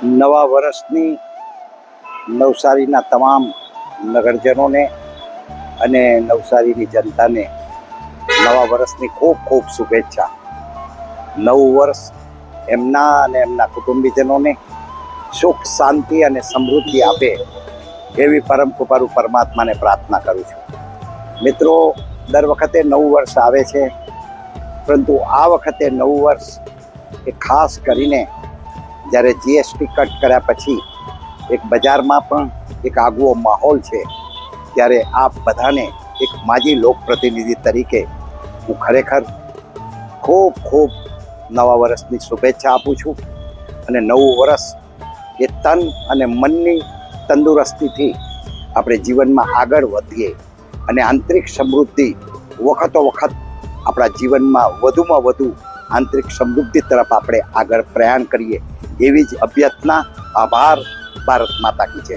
નવા વર્ષની નવસારીના તમામ નગરજનોને અને નવસારીની જનતાને નવા વર્ષની ખૂબ ખૂબ શુભેચ્છા. નવું વર્ષ એમના અને એમના કુટુંબીજનોને સુખ, શાંતિ અને સમૃદ્ધિ આપે એવી પરમ કૃપાળુ પરમાત્માને પ્રાર્થના કરું છું. મિત્રો, દર વખતે નવું વર્ષ આવે છે, પરંતુ આ વખતે નવું વર્ષ એ ખાસ કરીને જ્યારે જીએસટી કટ કર્યા પછી એક બજારમાં પણ એક આગવો માહોલ છે, ત્યારે આપ બધાને એક માજી લોકપ્રતિનિધિ તરીકે હું ખરેખર ખૂબ ખૂબ નવા વર્ષની શુભેચ્છા આપું છું. અને નવું વર્ષ એ તન અને મનની તંદુરસ્તીથી આપણે જીવનમાં આગળ વધીએ અને આંતરિક સમૃદ્ધિ વખતો વખત આપણા જીવનમાં વધુમાં વધુ આંતરિક સમૃદ્ધિ તરફ આપણે આગળ પ્રયાણ કરીએ એવી જ અભ્યર્થના. આભાર. ભારત માતા કી જય.